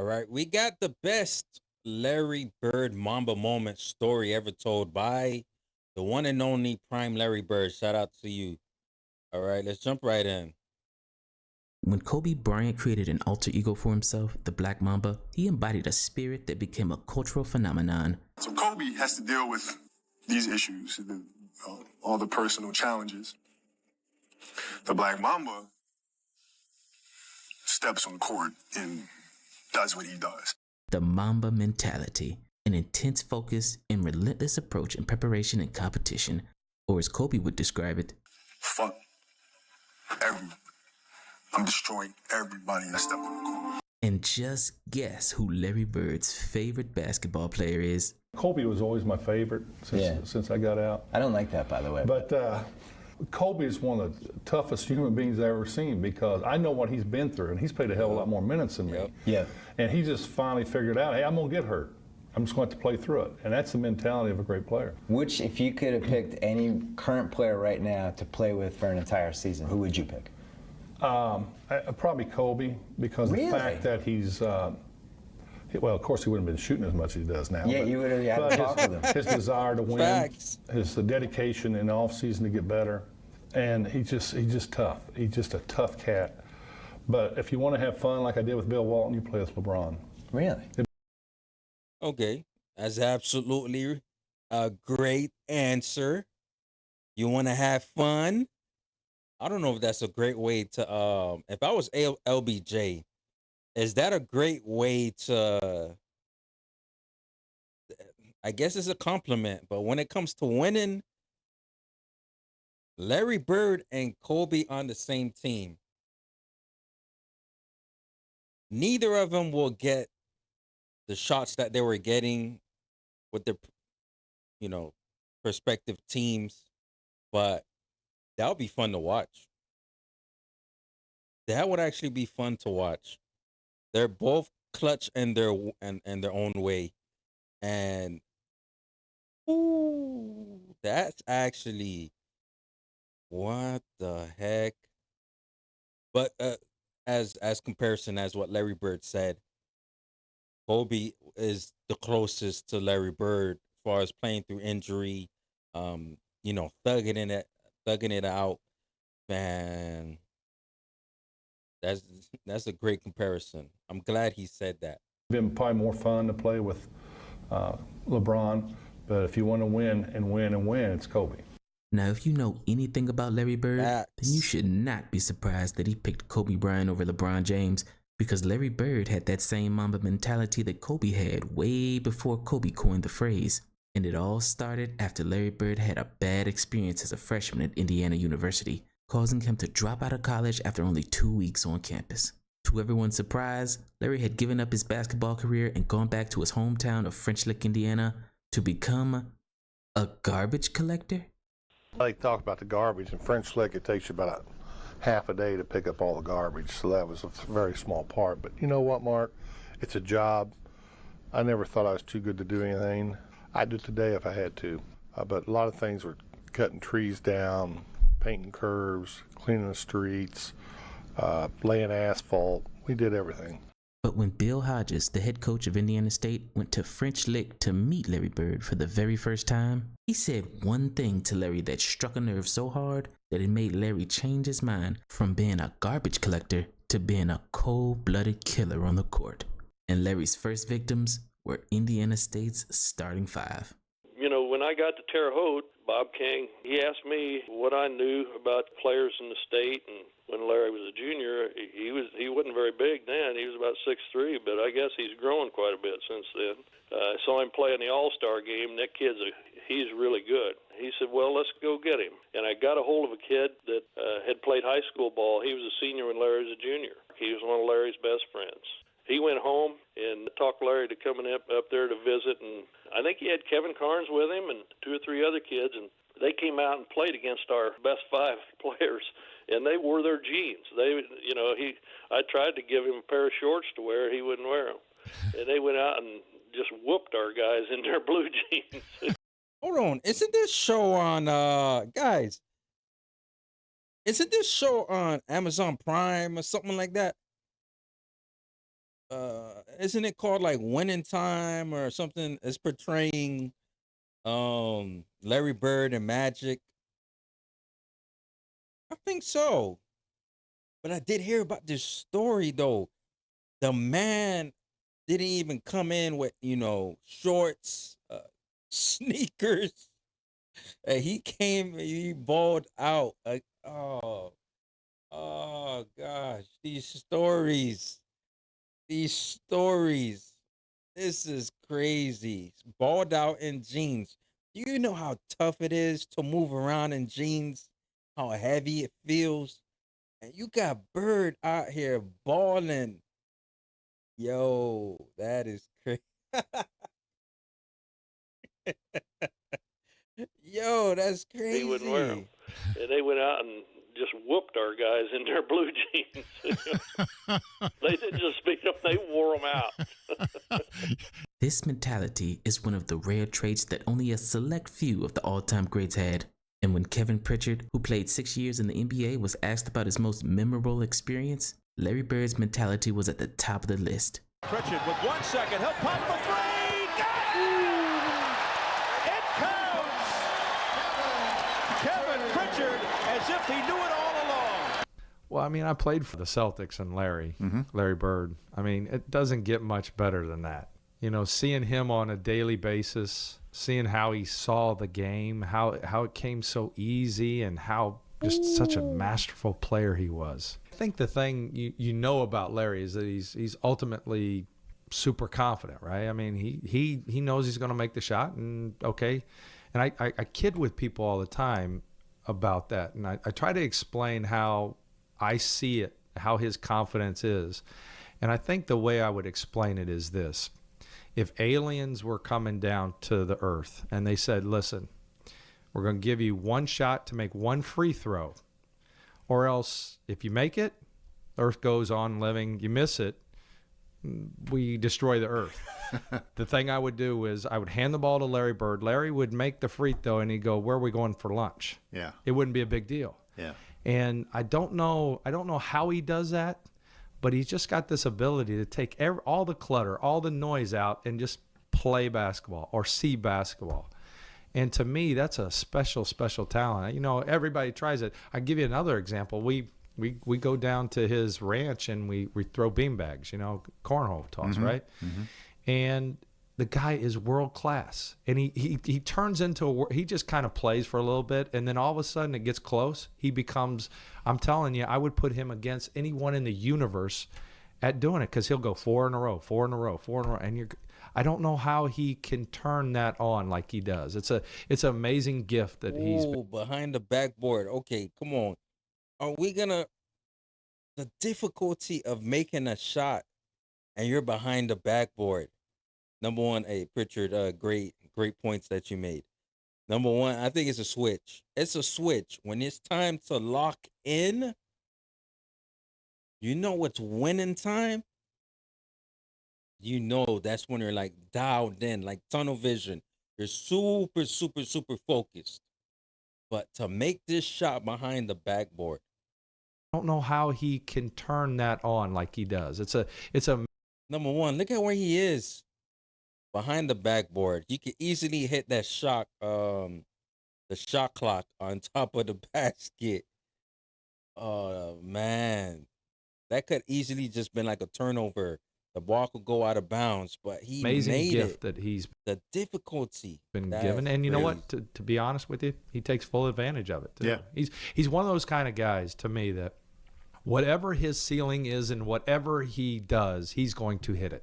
All right, we got the best Larry Bird Mamba moment story ever told by the one and only Prime Larry Bird. Shout out to you. All right, let's jump right in. When Kobe Bryant created an alter ego for himself, the Black Mamba, he embodied a spirit that became a cultural phenomenon. So Kobe has to deal with these issues, all the personal challenges. The Black Mamba steps on court and does what he does. The Mamba Mentality, an intense focus and relentless approach in preparation and competition, or as Kobe would describe it, fuck everyone. I'm destroying everybody that stepped on the court. And just guess who Larry Bird's favorite basketball player is? Kobe was always my favorite since I got out. I don't like that, by the way. But Kobe is one of the toughest human beings I've ever seen because I know what he's been through, and he's played a hell of a lot more minutes than me. Yeah. And he just finally figured out, hey, I'm going to get hurt. I'm just going to have to play through it. And that's the mentality of a great player. Which, if you could have picked any current player right now to play with for an entire season, who would you pick? Probably Kobe, because Really? the fact that he's, well, of course he wouldn't have been shooting as much as he does now. Yeah, you would have had to talk with him. His desire to win, Facts. his dedication in the offseason to get better, and he's just tough. He's just a tough cat. But if you want to have fun like I did with Bill Walton, you play with LeBron. Really? Okay, that's absolutely a great answer. You want to have fun? I don't know if that's a great way to. If I was LBJ, is that a great way to? I guess it's a compliment, but when it comes to winning, Larry Bird and Kobe on the same team, neither of them will get the shots that they were getting with their, respective teams, but that would be fun to watch. That would actually be fun to watch. They're both clutch in their their own way, and ooh, that's actually what the heck. But as comparison, as what Larry Bird said, Kobe is the closest to Larry Bird as far as playing through injury, thugging it out, man. That's a great comparison. I'm glad he said that. Been probably more fun to play with LeBron, but if you want to win and win and win, it's Kobe. Now, if you know anything about Larry Bird, then you should not be surprised that he picked Kobe Bryant over LeBron James, because Larry Bird had that same Mamba mentality that Kobe had way before Kobe coined the phrase. And it all started after Larry Bird had a bad experience as a freshman at Indiana University, causing him to drop out of college after only 2 weeks on campus. To everyone's surprise, Larry had given up his basketball career and gone back to his hometown of French Lick, Indiana, to become a garbage collector. They talk about the garbage. In French Lick, it takes you about half a day to pick up all the garbage, so that was a very small part. But you know what, Mark? It's a job. I never thought I was too good to do anything. I'd do it today if I had to. But a lot of things were cutting trees down, painting curves, cleaning the streets, laying asphalt. We did everything. But when Bill Hodges, the head coach of Indiana State, went to French Lick to meet Larry Bird for the very first time, he said one thing to Larry that struck a nerve so hard that it made Larry change his mind from being a garbage collector to being a cold-blooded killer on the court. And Larry's first victims were Indiana State's starting five. When I got to Terre Haute, Bob King, he asked me what I knew about players in the state, and when Larry was a junior, he wasn't very big then. He was about 6'3", but I guess he's grown quite a bit since then. I saw him play in the All-Star game. That he's really good. He said, well, let's go get him. And I got a hold of a kid that had played high school ball. He was a senior when Larry was a junior. He was one of Larry's best friends. He went home and talked Larry to coming up there to visit, and I think he had Kevin Carnes with him and 2 or 3 other kids, and they came out and played against our best 5 players, and they wore their jeans. I tried to give him a pair of shorts to wear, he wouldn't wear them, and they went out and just whooped our guys in their blue jeans. Hold on, isn't this show on guys? Isn't this show on Amazon Prime or something like that? isn't it called like Winning Time or something? It's portraying Larry Bird and Magic. I think so. But I did hear about this story though. The man didn't even come in with, shorts, sneakers. He balled out. Like, oh gosh, these stories. These stories. This is crazy. Balled out in jeans. Do you know how tough it is to move around in jeans? How heavy it feels? And you got Bird out here balling. Yo, that is crazy. Yo, that's He wouldn't wear them. crazy. And they went out and just whooped our guys in their blue jeans. They didn't just beat them, they wore them out. This mentality is one of the rare traits that only a select few of the all-time greats had. And when Kevin Pritchard, who played 6 years in the NBA, was asked about his most memorable experience, Larry Bird's mentality was at the top of the list. Pritchard with 1 second, he'll pop for three! Got it! It counts! Kevin Pritchard, as if he knew it all along. Well, I mean, I played for the Celtics and Larry Bird. I mean, it doesn't get much better than that. Seeing him on a daily basis, seeing how he saw the game, how it came so easy, and how just such a masterful player he was. I think the thing you know about Larry is that he's ultimately super confident, right? I mean, he knows he's going to make the shot, and okay. And I kid with people all the time about that, and I try to explain how I see it, how his confidence is. And I think the way I would explain it is this. If aliens were coming down to the earth and they said, listen, we're going to give you one shot to make one free throw, or else if you make it, earth goes on living, you miss it, we destroy the earth. The thing I would do is I would hand the ball to Larry Bird. Larry would make the free throw and he'd go, where are we going for lunch? Yeah. It wouldn't be a big deal. Yeah. And I don't know how he does that, but he's just got this ability to take all the clutter, all the noise out, and just play basketball or see basketball. And to me, that's a special, special talent. Everybody tries it. I give you another example. We go down to his ranch and we throw beanbags, cornhole toss, right? Mm-hmm. And the guy is world class, and he turns into he just kind of plays for a little bit, and then all of a sudden it gets close. He becomes, I'm telling you, I would put him against anyone in the universe at doing it, because he'll go 4 in a row, and I don't know how he can turn that on like he does. It's an amazing gift that he's behind the backboard. Okay, come on. Are we gonna the difficulty of making a shot and you're behind the backboard? Number one, Pritchard, great points that you made. Number one, I think it's a switch. It's a switch. When it's time to lock in, what's winning time? That's when you're like dialed in, like tunnel vision. You're super, super, super focused. But to make this shot behind the backboard, I don't know how he can turn that on like he does. It's a number one, look at where he is. Behind the backboard, you could easily hit that the shot clock on top of the basket. Oh man, that could easily just been like a turnover. The ball could go out of bounds, but he amazing made gift it. that he's The difficulty been given, and you know what? To be honest with you, he takes full advantage of it too. Yeah, he's one of those kind of guys to me that whatever his ceiling is and whatever he does, he's going to hit it.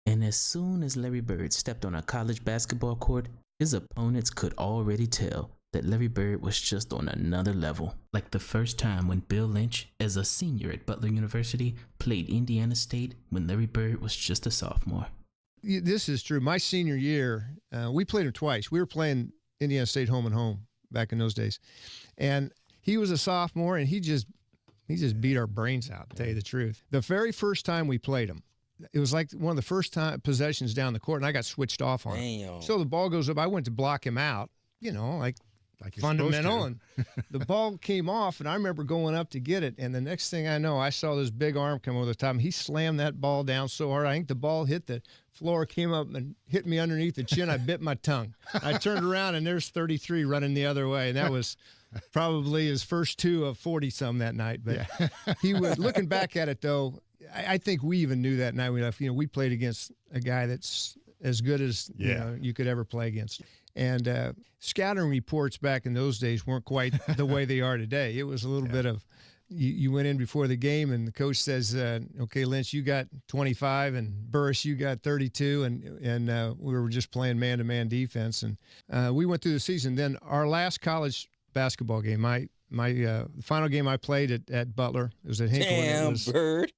And as soon as Larry Bird stepped on a college basketball court, his opponents could already tell that Larry Bird was just on another level. Like the first time when Bill Lynch, as a senior at Butler University, played Indiana State when Larry Bird was just a sophomore. This is true. My senior year, we played him twice. We were playing Indiana State home and home back in those days. And he was a sophomore, and he just beat our brains out, to tell you the truth. The very first time we played him, it was like one of the first time possessions down the court, and I got switched off on him. So the ball goes up. I went to block him out, like like fundamental, and the ball came off, and I remember going up to get it, and the next thing I know, I saw this big arm come over the top, and he slammed that ball down so hard, I think the ball hit the floor, came up and hit me underneath the chin. I bit my tongue. I turned around, and there's 33 running the other way, and that was probably his first 2 of 40-some that night. But he was, looking back at it, though, I think we even knew that night we left. We played against a guy that's as good as you could ever play against. And scouting reports back in those days weren't quite the way they are today. It was a little bit of you went in before the game, and the coach says, "Okay, Lynch, you got 25, and Burris, you got 32," and we were just playing man-to-man defense. And we went through the season. Then our last college basketball game, my final game I played at Butler, it was at Hinkle. Damn, Bird.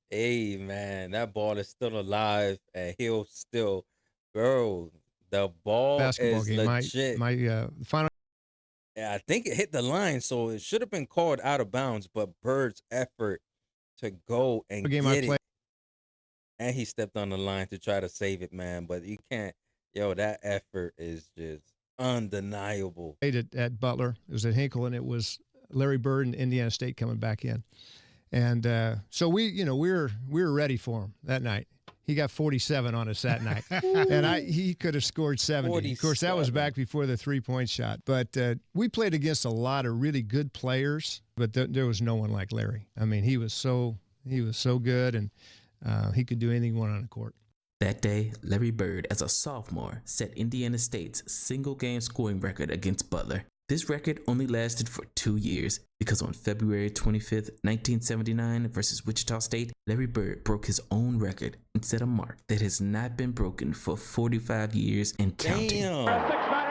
Hey, man, that ball is still alive, and he'll still, bro, the ball basketball is game. legit. My final. Yeah, I think it hit the line, so it should have been called out of bounds, but Bird's effort to go and game get I played. it, and he stepped on the line to try to save it, man, but you can't, that effort is just undeniable. At Butler, it was at Hinkle, and it was Larry Bird and Indiana State coming back in. And so we were ready for him that night. He got 47 on us that night, and he could have scored 70. 47. Of course, that was back before the 3-point shot. But we played against a lot of really good players, but there was no one like Larry. I mean, he was so good, and he could do anything he wanted on the court. That day, Larry Bird, as a sophomore, set Indiana State's single-game scoring record against Butler. This record only lasted for 2 years, because on February 25th, 1979 versus Wichita State, Larry Bird broke his own record and set a mark that has not been broken for 45 years and counting. Damn. 6'9.5" senior from Fitchburg,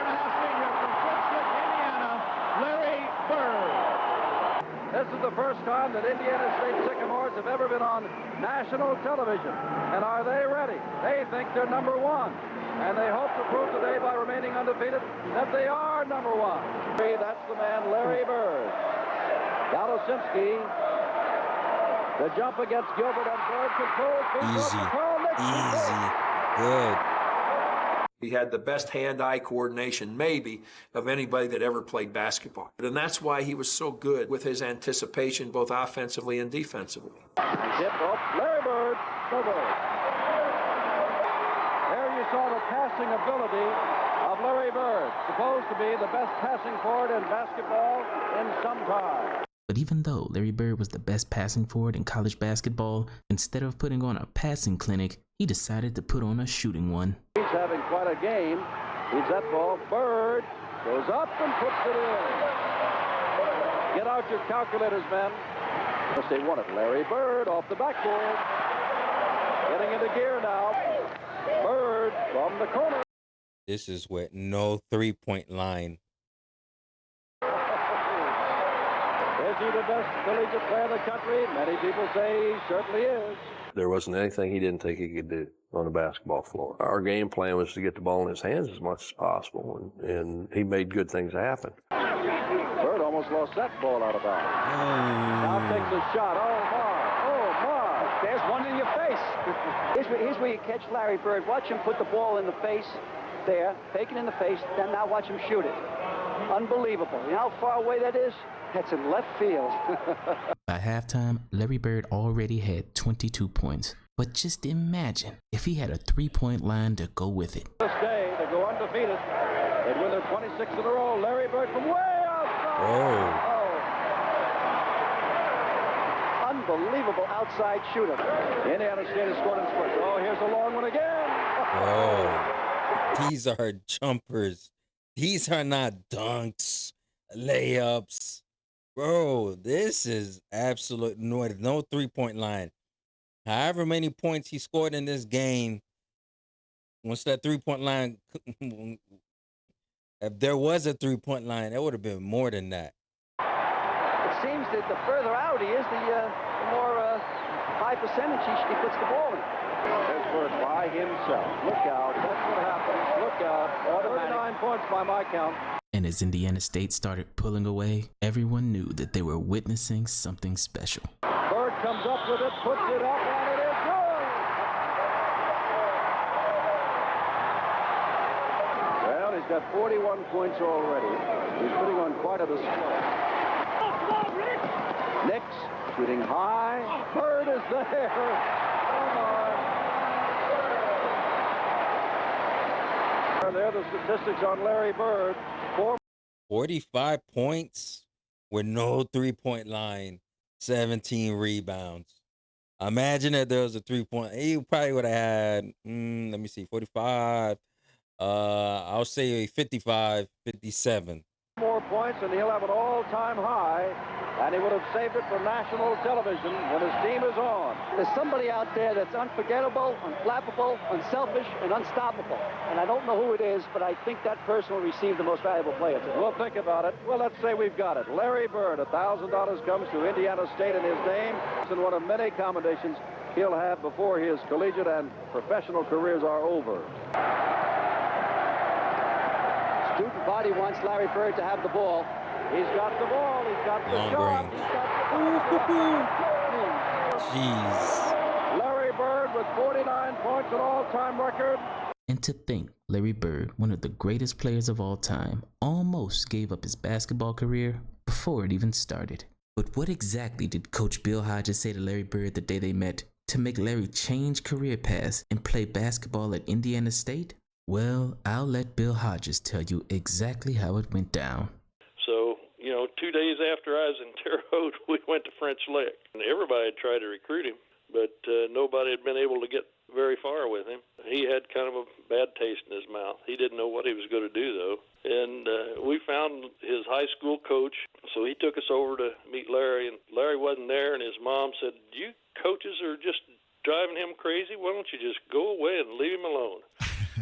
Indiana, Larry Bird. This is the first time that Indiana State Sycamores have ever been on national television. And are they ready? They think they're number one. And they hope to prove today by remaining undefeated that they are number one. That's the man, Larry Bird. Galosinski. The jump against Gilbert and Bird controls. Easy. Good. He had the best hand-eye coordination, maybe, of anybody that ever played basketball. And that's why he was so good with his anticipation, both offensively and defensively. Tip off Larry Bird. There you saw the passing ability of Larry Bird, supposed to be the best passing forward in basketball in some time. But even though Larry Bird was the best passing forward in college basketball, instead of putting on a passing clinic, he decided to put on a shooting one. He's having quite a game. He's that ball. Bird goes up and puts it in. Get out your calculators, men. Yes, they want it. Larry Bird off the backboard. Getting into gear now. Bird from the corner. This is with no 3-point line. Is he the best collegiate player in the country? Many people say he certainly is. There wasn't anything he didn't think he could do on the basketball floor. Our game plan was to get the ball in his hands as much as possible, and he made good things happen. Bird almost lost that ball out of bounds. Now takes a shot. Oh, my. There's one in your face. Here's where you catch Larry Bird. Watch him put the ball in the face there, take it in the face, then now watch him shoot it. Unbelievable. You know how far away that is? That's in left field. By halftime, Larry Bird already had 22 points. But just imagine if he had a 3-point line to go with it. This day, to go undefeated. They'd win their 26th in a row. Larry Bird from way outside. Unbelievable outside shooter. Indiana State has scored in spurts. Oh, here's a long one again. These are jumpers. These are not dunks, layups. Bro, this is absolute no 3-point line. However many points he scored in this game, once that 3-point line, if there was a 3-point line, it would have been more than that. It seems that the further out he is, the more high percentage he puts the ball in. There's Bird by himself. Look out. That's what happens. Look out. 39 points by my count. And as Indiana State started pulling away, everyone knew that they were witnessing something special. Bird comes up with it, puts it up, and it is good. out. He's got 41 points already. He's putting on quite a display. Nix shooting high. Bird is there. Oh, my. There are the statistics on Larry Bird. 45 points with no three-point line, 17 rebounds. Imagine that there was a three-point. He probably would have had, let me see, 45. I'll say 55, 57. More points, and he'll have an all-time high, and he would have saved it for national television when his team is on. There's somebody out there that's unforgettable, unflappable, unselfish, and unstoppable. And I don't know who it is, but I think that person will receive the most valuable player. We'll think about it. Well, let's say we've got it. Larry Bird, $1,000 comes to Indiana State in his name. It's in one of many commendations he'll have before his collegiate and professional careers are over. Student body wants Larry Bird to have the ball. He's got the ball. He's got the shot. He's got the Jeez. Larry Bird with 49 points, an all-time record. And to think, Larry Bird, one of the greatest players of all time, almost gave up his basketball career before it even started. But what exactly did Coach Bill Hodges say to Larry Bird the day they met to make Larry change career paths and play basketball at Indiana State? Well, I'll let Bill Hodges tell you exactly how it went down. So, 2 days after I was in Terre Haute, we went to French Lick. And everybody had tried to recruit him, but nobody had been able to get very far with him. He had kind of a bad taste in his mouth. He didn't know what he was going to do, though. And we found his high school coach, so he took us over to meet Larry, and Larry wasn't there, and his mom said, "You coaches are just driving him crazy. Why don't you just go away and leave him alone?"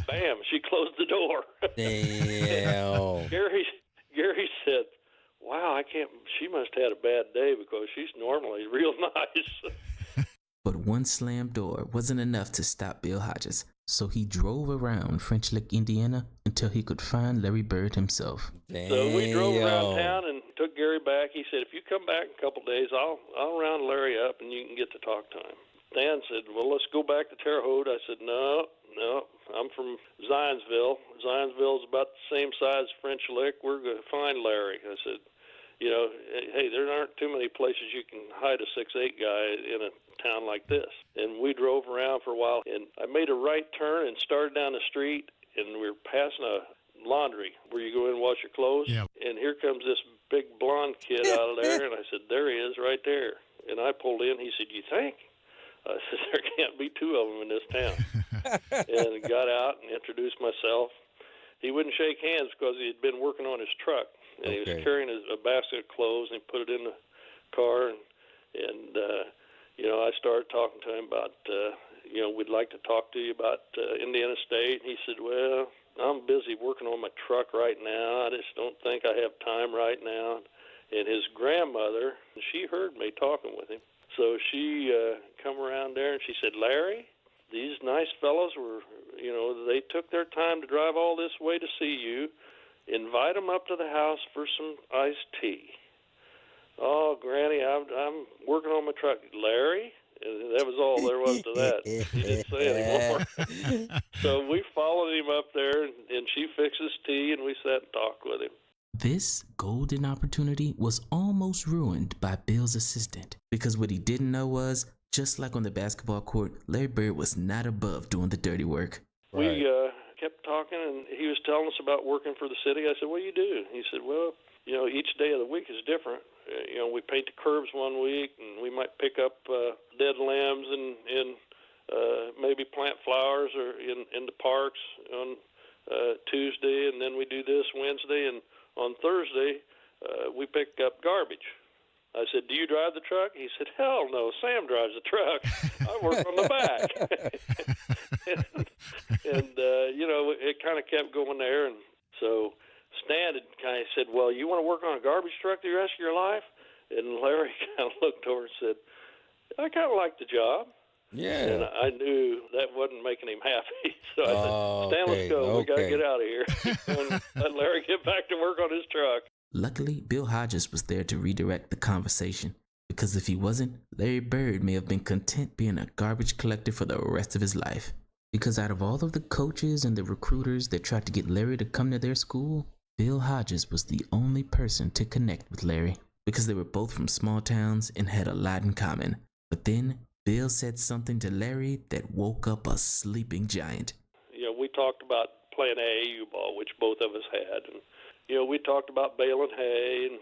Bam, she closed the door. Damn. Gary said, "Wow, she must have had a bad day because she's normally real nice." But one slammed door wasn't enough to stop Bill Hodges, so he drove around French Lick, Indiana, until he could find Larry Bird himself. Damn. So we drove around town and took Gary back. He said, "If you come back in a couple of days, I'll round Larry up and you can get to talk to him." Dan said, "Well, let's go back to Terre Haute." I said, No, I'm from Zionsville. Zionsville's about the same size as French Lick. We're going to find Larry." I said, hey, there aren't too many places you can hide a 6'8" guy in a town like this. And we drove around for a while, and I made a right turn and started down the street, and we were passing a laundry where you go in and wash your clothes. Yeah. And here comes this big blonde kid out of there, and I said, "There he is right there." And I pulled in. He said, "You think?" I said, "There can't be two of them in this town." And got out and introduced myself. He wouldn't shake hands because he had been working on his truck, and he was carrying a basket of clothes, and he put it in the car, and I started talking to him about, we'd like to talk to you about Indiana State. And he said, "Well, I'm busy working on my truck right now. I just don't think I have time right now." And his grandmother, she heard me talking with him. So she come around there and she said, "Larry, these nice fellows were, they took their time to drive all this way to see you. Invite them up to the house for some iced tea." "Oh, Granny, I'm working on my truck." "Larry?" And that was all there was to that. He didn't say anymore. So we followed him up there, and she fixed his tea, and we sat and talked with him. This golden opportunity was almost ruined by Bill's assistant, because what he didn't know was, just like on the basketball court, Larry Bird was not above doing the dirty work. Right. We kept talking, and he was telling us about working for the city. I said, "What do you do?" He said, "Well, each day of the week is different. We paint the curbs one week, and we might pick up dead limbs and maybe plant flowers or in the parks on Tuesday, and then we do this Wednesday, and on Thursday we pick up garbage." I said, "Do you drive the truck?" He said, "Hell no, Sam drives the truck. I work on the back." and it kind of kept going there. And so Stan had kind of said, "Well, you want to work on a garbage truck the rest of your life?" And Larry kind of looked over and said, "I kind of like the job." Yeah. And I knew that wasn't making him happy. So I said, "Stan, let's go. We got to get out of here." And let Larry get back to work on his truck. Luckily, Bill Hodges was there to redirect the conversation, because if he wasn't, Larry Bird may have been content being a garbage collector for the rest of his life. Because out of all of the coaches and the recruiters that tried to get Larry to come to their school, Bill Hodges was the only person to connect with Larry. Because they were both from small towns and had a lot in common. But then, Bill said something to Larry that woke up a sleeping giant. We talked about playing AAU ball, which both of us had. And, we talked about baling hay, and,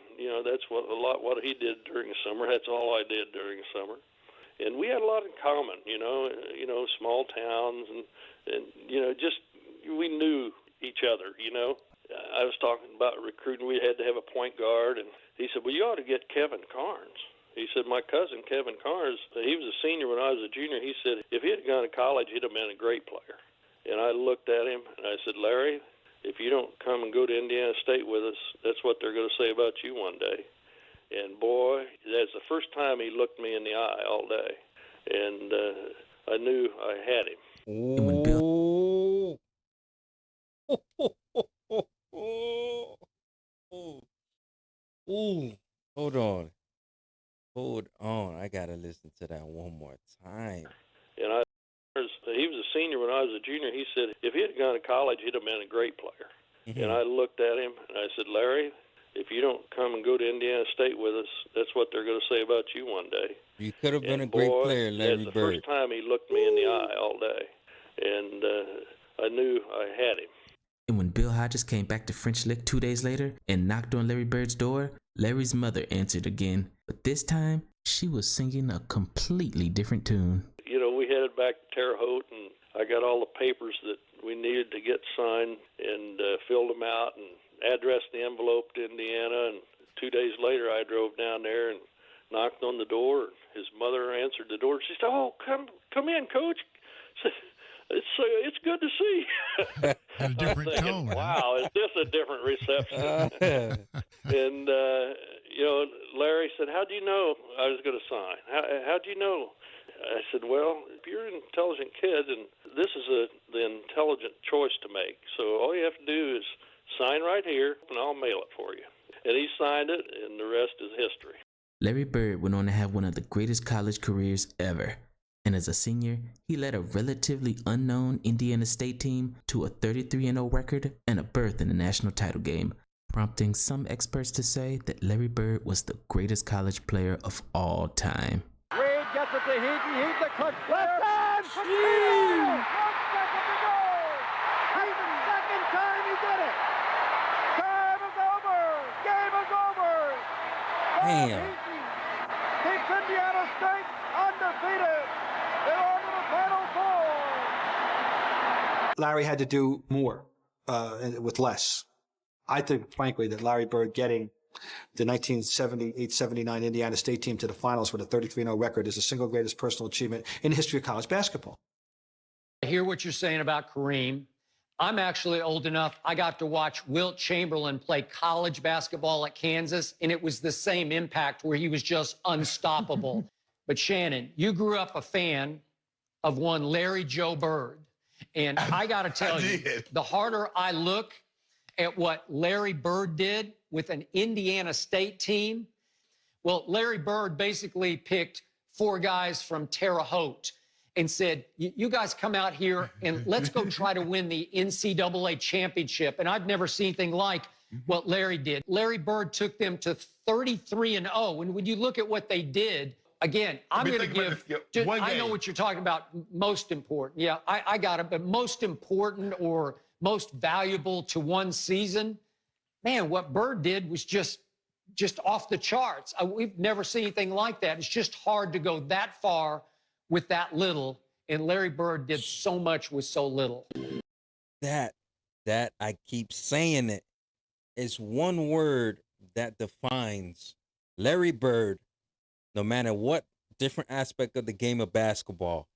that's what he did during the summer. That's all I did during the summer. And we had a lot in common, small towns, and just we knew each other, I was talking about recruiting. We had to have a point guard, and he said, well, you ought to get Kevin Carnes. He said, my cousin, Kevin Carnes, he was a senior when I was a junior. He said, if he had gone to college, he'd have been a great player. And I looked at him, and I said, Larry, if you don't come and go to Indiana State with us, that's what they're going to say about you one day. And, boy, that's the first time he looked me in the eye all day. And I knew I had him. Ooh. Ooh. Hold on. I got to listen to that one more time. And he was a senior when I was a junior. He said, if he had gone to college, he'd have been a great player. Mm-hmm. And I looked at him, and I said, Larry, if you don't come and go to Indiana State with us, that's what they're going to say about you one day. You could have been a great player, Larry Bird. The first time he looked me in the eye all day. And I knew I had him. And when Bill Hodges came back to French Lick 2 days later and knocked on Larry Bird's door, Larry's mother answered again. But this time, she was singing a completely different tune. We headed back to Terre Haute, and I got all the papers that we needed to get signed and filled them out and addressed the envelope to Indiana. And 2 days later, I drove down there and knocked on the door. His mother answered the door. She said, "Oh, come in, Coach." It's good to see. A different thinking, tone. Wow, is this a different reception? And Larry said, "How'd you know I was going to sign? How'd you know?" I said, "Well, if you're an intelligent kid, and this is the intelligent choice to make. So all you have to do is sign right here, and I'll mail it for you." And he signed it, and the rest is history. Larry Bird went on to have one of the greatest college careers ever. And as a senior, he led a relatively unknown Indiana State team to a 33-0 record and a berth in the national title game, prompting some experts to say that Larry Bird was the greatest college player of all time. Reed gets it to Heaton. Heaton the clutch. Left hand. 1 second to go. Heaton, second time he did it. Time is over. Game is over. Damn. Heaton keeps Indiana State undefeated. They're on to the Final Four. Larry had to do more with less. I think, frankly, that Larry Bird getting the 1978-79 Indiana State team to the finals with a 33-0 record is the single greatest personal achievement in the history of college basketball. I hear what you're saying about Kareem. I'm actually old enough. I got to watch Wilt Chamberlain play college basketball at Kansas, and it was the same impact where he was just unstoppable. But Shannon, you grew up a fan of one Larry Joe Bird. And I got to tell you, the harder I look at what Larry Bird did with an Indiana State team, well, Larry Bird basically picked 4 guys from Terre Haute and said, you guys come out here and let's go try to win the NCAA championship. And I've never seen anything like what Larry did. Larry Bird took them to 33-0. And when you look at what they did, again, I'm going to give, I know what you're talking about, most important. Yeah, I got it. But most important or most valuable to one season, man, what Bird did was just off the charts. We've never seen anything like that. It's just hard to go that far with that little. And Larry Bird did so much with so little. That I keep saying it, is one word that defines Larry Bird, no matter what different aspect of the game of basketball.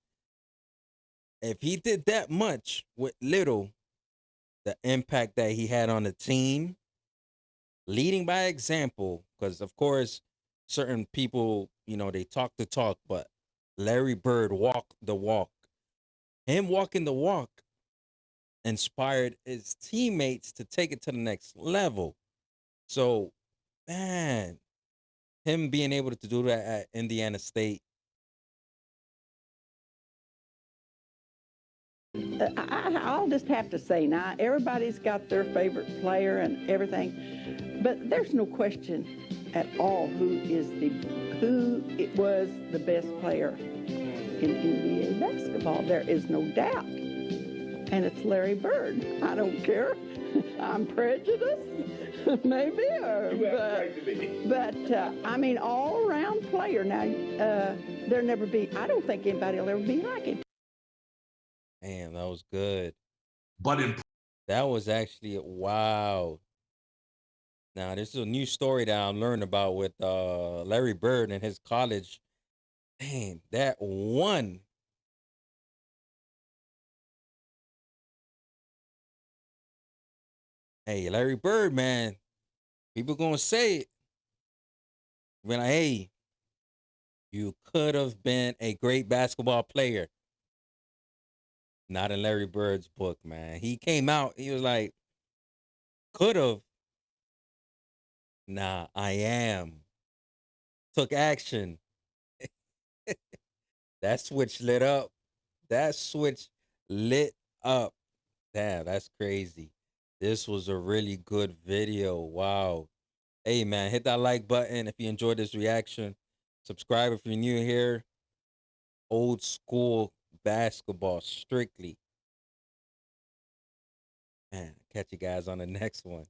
If he did that much with little, the impact that he had on the team, leading by example, because of course, certain people, they talk the talk, but Larry Bird walked the walk. Him walking the walk inspired his teammates to take it to the next level. So, man, him being able to do that at Indiana State, I'll just have to say now, everybody's got their favorite player and everything, but there's no question at all who it was the best player in NBA basketball. There is no doubt, and it's Larry Bird. I don't care. I'm prejudiced, maybe, but I mean, all-around player. Now, there'll never be. I don't think anybody will ever be like him. Damn, that was good. But that was actually wow. Now, this is a new story that I'm learning about with Larry Bird and his college. Damn, that one. Hey, Larry Bird, man. People gonna say it. When hey, you could have been a great basketball player. Not in Larry Bird's book, man. He came out, he was like, could have. Nah, I am. Took action. That switch lit up. That switch lit up. Damn, that's crazy. This was a really good video. Wow. Hey, man, hit that like button if you enjoyed this reaction. Subscribe if you're new here. Old school basketball, strictly. Man, catch you guys on the next one.